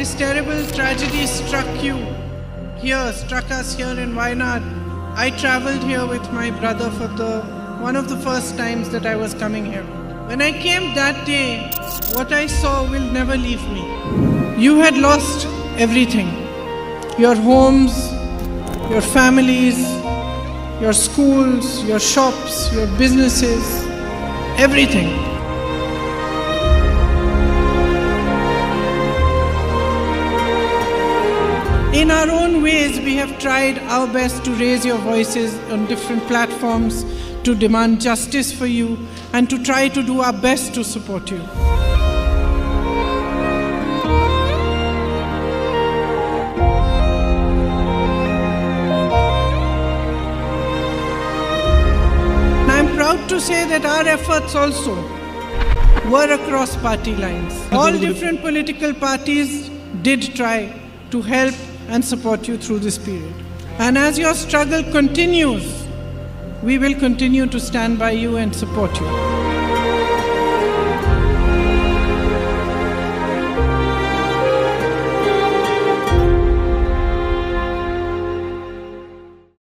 this terrible tragedy struck us here in Wayanad. I travelled here with my brother for one of the first times that I was coming here. When I came that day, what I saw will never leave me. You had lost everything. Your homes, your families, your schools, your shops, your businesses, everything. In our own ways, we have tried our best to raise your voices on different platforms, to demand justice for you, and to try to do our best to support you. And I'm proud to say that our efforts also were across party lines. All different political parties did try to help and support you through this period. And as your struggle continues, we will continue to stand by you and support you.